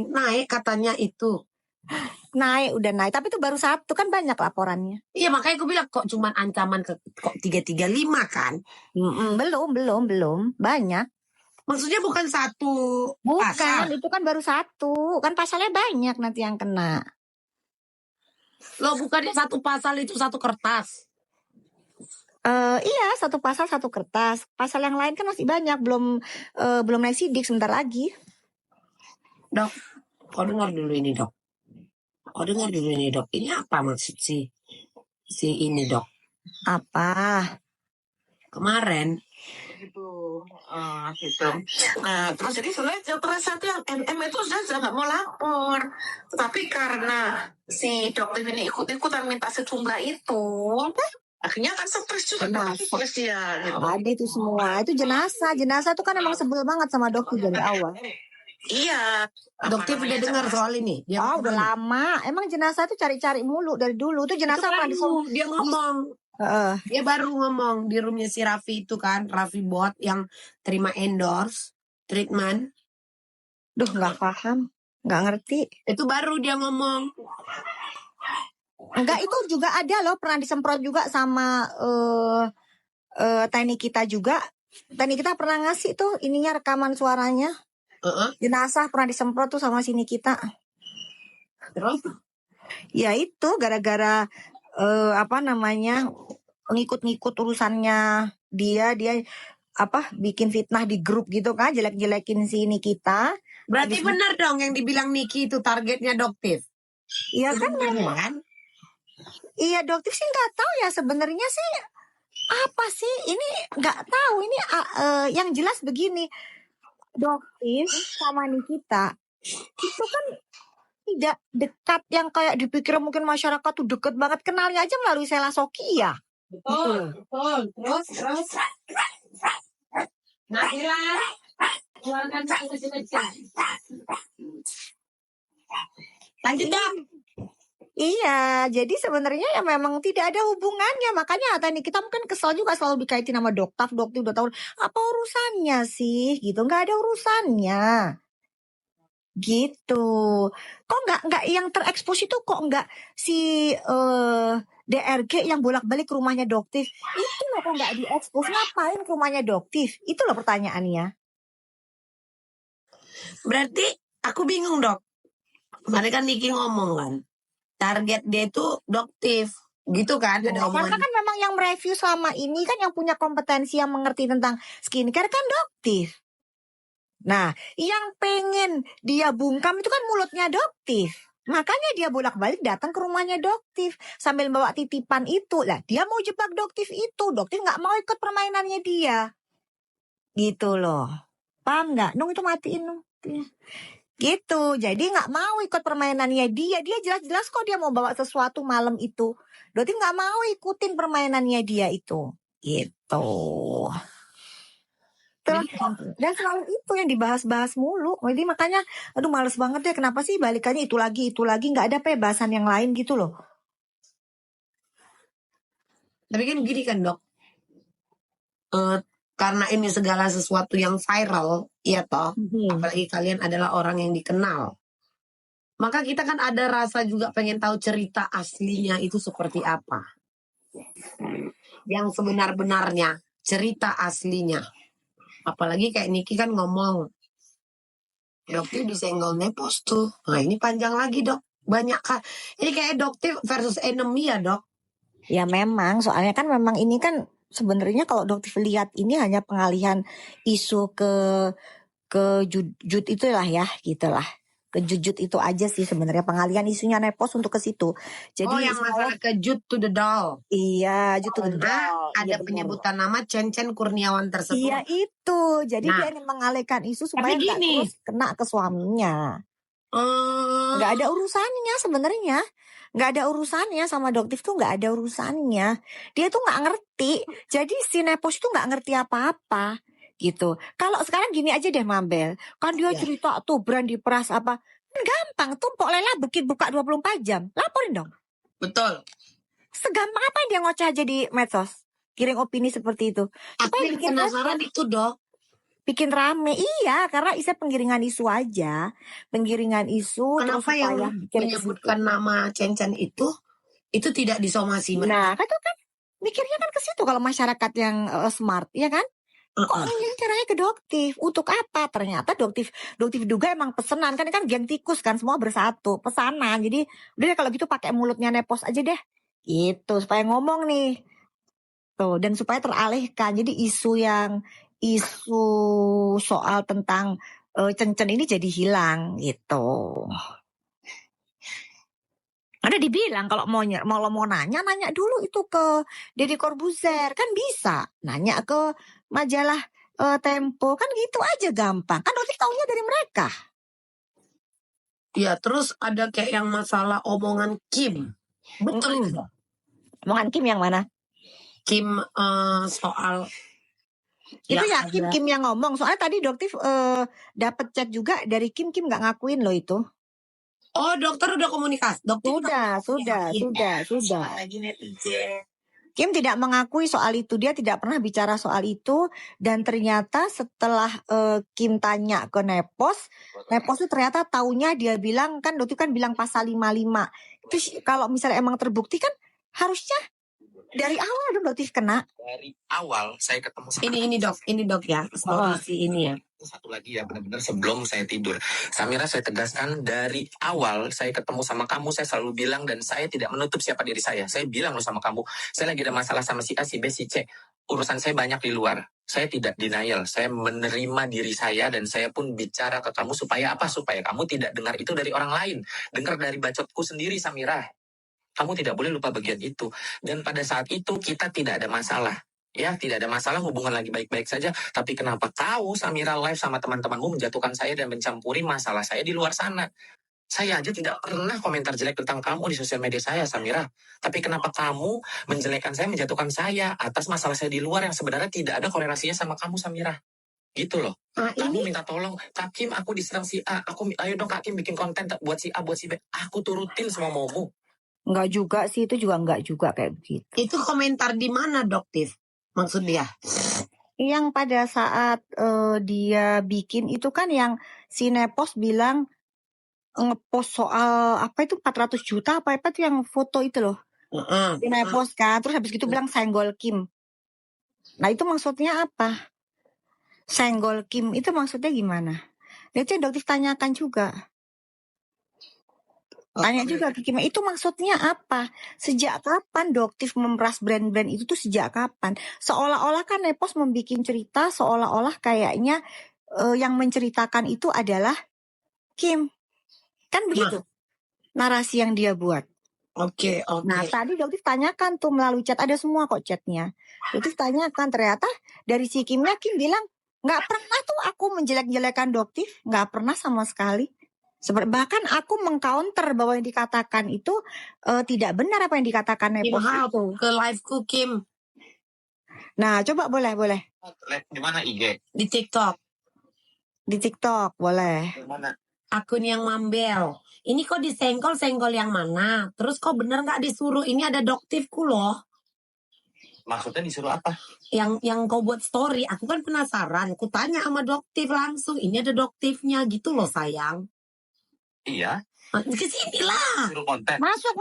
naik katanya itu. Udah naik, tapi itu baru 1 kan, banyak laporannya. Iya, makanya aku bilang kok cuma ancaman kok 335 kan? Belum banyak. Maksudnya bukan 1 Bukan, pasal. itu kan baru 1. Kan pasalnya banyak nanti yang kena. Loh, bukan 1 pasal itu 1 kertas. Iya, 1 pasal 1 kertas. Pasal yang lain kan masih banyak, belum naik sidik sebentar lagi. Dok, kau dengar dulu ini dok. Ini apa maksud si ini dok? Apa? Kemarin gitu. Nah, terus jadi sebenarnya satu yang MM itu sudah nggak mau lapor, tapi karena si dokter ini ikut-ikutan minta sejumlah itu, akhirnya kan stres juga stres dia. Gitu. Ada itu semua, itu jenazah itu kan emang sebel banget sama dokter dari awal. Iya. dokter udah dengar soal ini. Udah lama. Emang jenazah itu cari-cari mulu dari dulu. Itu jenazah dia ngomong. Dia baru ngomong di roomnya si Raffi itu kan, Raffi Bot yang terima endorse treatment. Duh, nggak paham, nggak ngerti. Itu baru dia ngomong. Enggak, itu juga ada loh, pernah disemprot juga sama teknik kita juga. Teknik kita pernah ngasih tuh ininya, rekaman suaranya. Jenazah pernah disemprot tuh sama sini kita. Terus? Ya itu gara-gara ngikut-ngikut urusannya dia bikin fitnah di grup gitu kan, jelek-jelekin sini kita. Berarti benar dong yang dibilang Niki itu targetnya Doktif. Iya kan memang. Iya, Doktif sih nggak tahu ya sebenarnya sih apa sih ini, nggak tahu ini. Yang jelas begini, Doktif sama Nikita itu kan tidak dekat yang kayak dipikir mungkin masyarakat tuh deket banget, kenalnya aja melalui Sela Soki ya. Betul. Terus. Nabila, keluarkan kecil-kecil. Lanjut dong. Iya, jadi sebenarnya ya memang tidak ada hubungannya. Makanya tadi kita mungkin kesal juga selalu dikaitin sama Doktif udah tahu apa urusannya sih gitu, nggak ada urusannya gitu. Kok nggak yang terekspos itu, kok nggak si DRG yang bolak-balik ke rumahnya Doktif itu loh, kok nggak diekspos, ngapain ke rumahnya Doktif, itu loh pertanyaannya. Berarti aku bingung dok. Kemarin kan Niki ngomong kan, target dia itu Doktif, gitu kan? Ada karena kan memang yang mereview selama ini kan yang punya kompetensi, yang mengerti tentang skincare kan Doktif. Nah, yang pengen dia bungkam itu kan mulutnya Doktif. Makanya dia bolak-balik datang ke rumahnya Doktif sambil bawa titipan itu. Lah, dia mau jebak Doktif itu. Doktif nggak mau ikut permainannya dia. Gitu loh. Paham nggak? Nung itu matiin Nung. Gitu. Jadi nggak mau ikut permainannya dia. Dia jelas-jelas kok dia mau bawa sesuatu malam itu. Doktif nggak mau ikutin permainannya dia itu. Gitu. Dan selalu itu yang dibahas-bahas mulu. Jadi makanya aduh males banget ya, kenapa sih balikannya itu lagi nggak ada bahasan yang lain gitu loh. Tapi kan gini kan dok, karena ini segala sesuatu yang viral, ya toh, apalagi kalian adalah orang yang dikenal, maka kita kan ada rasa juga pengen tahu cerita aslinya itu seperti apa, yang sebenar-benarnya cerita aslinya. Apalagi kayak Niki kan ngomong, Doktif disenggol Nepos tuh. Nah ini panjang lagi dok, banyak kan. Ini kayak Doktif versus enemy ya dok. Ya memang, soalnya kan memang ini kan sebenarnya kalau Doktif lihat ini hanya pengalihan isu ke jujut itulah ya, gitulah. Ke jujut itu aja sih sebenarnya, pengalihan isunya Nepos untuk ke situ. Jadi yang masalah ke Jut to the Doll. Iya, Jut to the Doll. Ada penyebutan nama Cen Kurniawan tersebut. Iya itu. Jadi dia ingin mengalihkan isu supaya nggak terus kena ke suaminya. Nggak ada urusannya sebenarnya. Nggak ada urusannya sama Doktif tuh, nggak ada urusannya. Dia tuh nggak ngerti. Jadi si Nepos itu nggak ngerti apa-apa gitu. Kalau sekarang gini aja deh Mabel, kan dia cerita tuh brand diperas apa, kan gampang tuh, Pok Lela buka 24 jam, laporin dong. Betul. Segampang apa dia ngoceh aja di medsos, kirim opini seperti itu. Aku yang penasaran itu dok, bikin rame. Iya, karena isinya penggiringan isu aja. Penggiringan isu terus Kenapa yang supaya bikin ke situ. menyebutkan nama Cen-Cen itu tidak disomasi mereka? Nah, kan itu kan mikirnya kan ke situ kalau masyarakat yang smart, ya kan? Kok ini caranya kedoktif? Untuk apa? Ternyata doktif juga emang pesanan kan geng tikus kan, semua bersatu pesanan. Jadi udah deh kalau gitu pakai mulutnya Nepos aja deh, gitu supaya ngomong nih tuh dan supaya teralihkan. Jadi isu soal tentang Cen-Cen ini jadi hilang gitu. Ada dibilang kalau mau nanya dulu itu ke Deddy Corbuzier kan bisa nanya ke majalah Tempo kan gitu aja gampang kan Notif taunya dari mereka. Ya, terus ada kayak yang masalah omongan Kim. Betul itu. Omongan Kim yang mana? Kim soal itu ya Kim yang ngomong soalnya tadi Doktif dapat chat juga dari Kim nggak ngakuin loh itu. Oh, dokter udah komunikasi. Sudah. Kim tidak mengakui soal itu, dia tidak pernah bicara soal itu dan ternyata setelah Kim tanya ke Nepos itu ternyata taunya dia bilang kan Doktif kan bilang pasal 55. Itu kalau misalnya emang terbukti kan harusnya dari awal dong Doktif kena. Dari awal saya ketemu sama ini dok ya, solusi ini ya. Satu lagi ya, benar-benar sebelum saya tidur. Samira, saya tegaskan dari awal saya ketemu sama kamu, saya selalu bilang dan saya tidak menutup siapa diri saya. Saya bilang loh sama kamu, saya lagi ada masalah sama si A, si B, si C. Urusan saya banyak di luar. Saya tidak denial, saya menerima diri saya dan saya pun bicara ke kamu supaya apa? Supaya kamu tidak dengar itu dari orang lain. Dengar dari bacotku sendiri, Samira. Kamu tidak boleh lupa bagian itu. Dan pada saat itu kita tidak ada masalah. Ya, tidak ada masalah, hubungan lagi baik-baik saja. Tapi kenapa kau, Samira, live sama teman-temanmu menjatuhkan saya dan mencampuri masalah saya di luar sana? Saya aja tidak pernah komentar jelek tentang kamu di sosial media saya, Samira. Tapi kenapa kamu menjelekkan saya, menjatuhkan saya atas masalah saya di luar yang sebenarnya tidak ada korelasinya sama kamu, Samira? Gitu loh. Kamu minta tolong, Kak Kim, aku diserang si A. Ayo dong Kak Kim bikin konten buat si A, buat si B. Aku turutin semua maumu. Enggak juga sih, itu juga enggak juga kayak begitu. Itu komentar di mana, Doktif? Maksud dia? Yang pada saat dia bikin itu kan yang si Nepos bilang ngepost soal apa itu 400 juta apa itu yang foto itu loh. Si Nepos kan, terus habis gitu bilang senggol Kim. Nah itu maksudnya apa? Senggol Kim itu maksudnya gimana? Itu yang Doktif tanyakan juga. Tanya juga ke Kim, itu maksudnya apa? Sejak kapan Doktif memeras brand-brand itu tuh sejak kapan? Seolah-olah kan Nepos membuat cerita, seolah-olah kayaknya yang menceritakan itu adalah Kim. Kan begitu narasi yang dia buat. Oke. Nah tadi Doktif tanyakan tuh melalui chat, ada semua kok chatnya. Doktif tanyakan, ternyata dari si Kimnya, Kim bilang, gak pernah tuh aku menjelek-jelekan Doktif, gak pernah sama sekali. Bahkan aku mengcounter bahwa yang dikatakan itu tidak benar apa yang dikatakan Nepos itu. Ke live-ku Kim. Nah coba boleh. Live di mana IG? Di TikTok. Di TikTok boleh. Mana? Akun yang Mambel. Ini kok disenggol yang mana? Terus kok bener nggak disuruh? Ini ada Doktifku loh. Maksudnya disuruh apa? Yang kau buat story. Aku kan penasaran. Aku tanya sama Doktif langsung. Ini ada Doktifnya gitu loh sayang. Iya. Ke sini lah. Suruh konten. Masuk.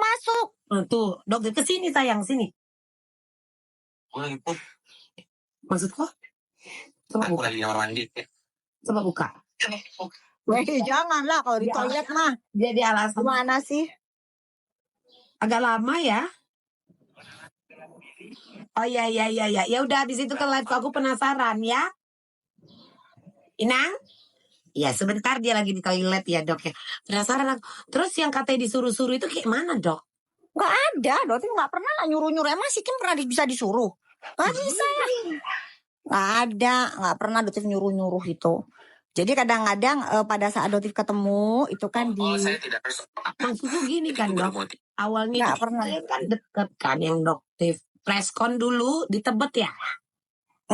Tuh, Doktif ke sini sayang, sini. Gue lagi pup. Maksud kok? Coba Aku buka. lagi kamar mandi. Coba buka. Janganlah kalau di toilet mah. Jadi alasan Gimana sih? agak lama ya. Oh ya. Ya udah habis itu ke live aku penasaran ya. Inang? Ya sebentar dia lagi di toilet ya dok ya. Penasaran aku. Terus yang katanya disuruh-suruh itu kayak mana dok? Gak ada, Doktif gak pernah lah nyuruh-nyuruh. Emang si Kim pernah bisa disuruh? Gak bisa ya. Gak ada, gak pernah Doktif nyuruh-nyuruh itu. Jadi kadang-kadang pada saat Doktif ketemu itu kan di... saya tidak harus. Maksudku gini kan dok. Awalnya Gak pernah. kan deket kan yang Doktif. Preskon dulu di Tebet ya?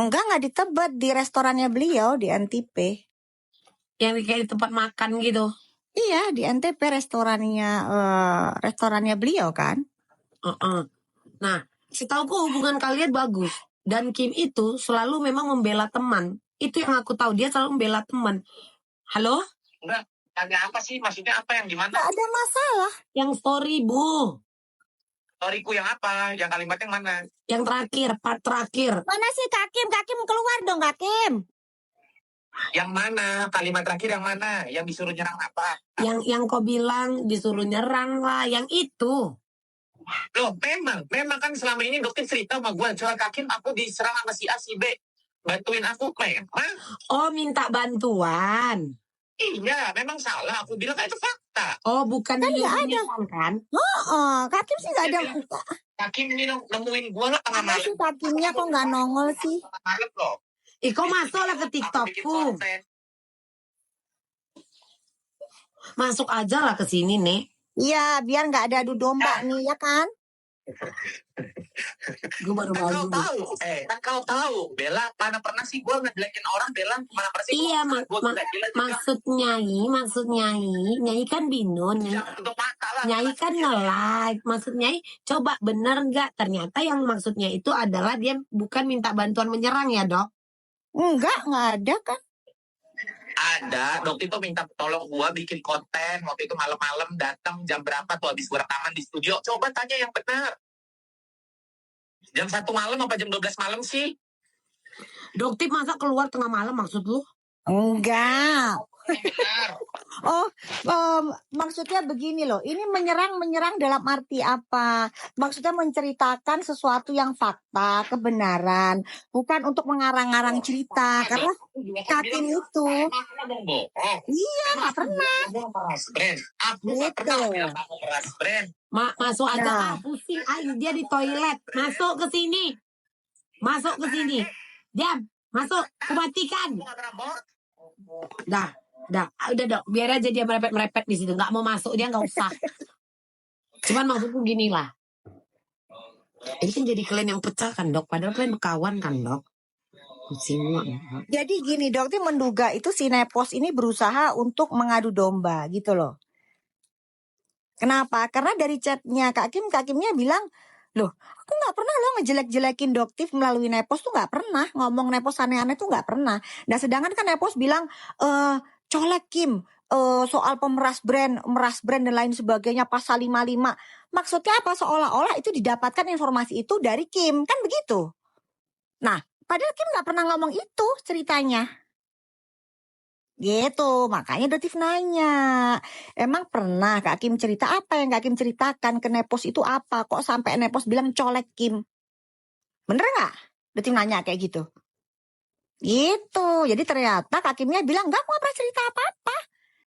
Enggak di Tebet, di restorannya beliau di NTP. Yang kayak di tempat makan gitu. Iya, di NTP restorannya beliau kan. Nah, setauku hubungan kalian bagus. Dan Kim itu selalu memang membela teman. Itu yang aku tahu, dia selalu membela teman. Halo? Enggak, tanya apa sih? Maksudnya apa yang gimana? Gak ada masalah. Yang story, Bu. Storyku yang apa? Yang kalimat yang mana? Yang terakhir, part terakhir. Mana sih Kak Kim? Kak Kim keluar dong Kak Kim. Yang mana? Kalimat terakhir yang mana? Yang disuruh nyerang apa? Yang kau bilang disuruh nyerang lah, yang itu. Loh, memang kan selama ini dokter cerita sama gue, soal Kakim aku diserang sama si A, si B. Bantuin aku, memang. Oh, minta bantuan. Iya, memang salah. Aku bilang itu fakta. Oh, bukan Kan nggak ada. nyuruh kan? Kak Kim sih gak ada. Kakim ini nemuin gue lah tengah Mana malam. sih Kak Kimnya kok gak nongol sih? Tengah malam loh. Kau masuklah ke Aku bikin TikTokku. konten. Masuk aja lah ke sini, Nek. Iya, biar gak ada adu domba nih, ya kan? Gue baru Kan kau mau. tahu, kan kau tahu, Bella, mana pernah sih gue ngejelekin orang, Bella, mana pernah sih Iya, gua maksud Nyai kan bingung. jangan tutup mata lah. Nyai kan nge-like. Maksud Nyai, coba bener nggak? Ternyata yang maksudnya itu adalah dia bukan minta bantuan menyerang ya, Dok? Enggak ada kan? Ada, dokter itu minta tolong gua bikin konten. Waktu itu malam-malam datang jam berapa tuh habis gua rekaman di studio. Coba tanya yang benar. Jam 1 malam apa jam 12 malam sih? Dokter masa keluar tengah malam maksud lu? Enggak. Benar. Maksudnya begini loh. Ini menyerang dalam arti apa? Maksudnya menceritakan sesuatu yang fakta, kebenaran, bukan untuk mengarang-arang cerita. Karena Kakim itu, iya nggak pernah. Aku nggak pernah bilang aku keras, Brand. Masuk aja, Nah. pusing. Dia di toilet. Masuk ke sini. Diam. Masuk. Kumatikan. Dah, udah Dok. Biar aja dia merepet di situ. Nggak mau masuk dia nggak usah. Cuman maksudku gini lah. Ini kan jadi kalian yang pecah kan, Dok. Padahal kalian berkawan kan, Dok. Pusing. Jadi gini, dokter menduga itu si Nepos ini berusaha untuk mengadu domba gitu loh. Kenapa? Karena dari chatnya Kakimnya bilang, loh aku gak pernah loh ngejelek-jelekin Doktif melalui Nepos tuh gak pernah. Ngomong Nepos aneh-aneh tuh gak pernah. Nah sedangkan kan Nepos bilang, colek Kim, soal meras brand dan lain sebagainya pasal 55. Maksudnya apa? Seolah-olah itu didapatkan informasi itu dari Kim. Kan begitu. Nah padahal Kim gak pernah ngomong itu ceritanya. Gitu, makanya Doktif nanya. Emang pernah Kak Kim cerita apa yang Kak Kim ceritakan ke Nepos itu apa? Kok sampai Nepos bilang colek Kim? Bener gak? Doktif nanya kayak gitu. Gitu, jadi ternyata Kak Kimnya bilang, enggak, aku gak pernah cerita apa-apa.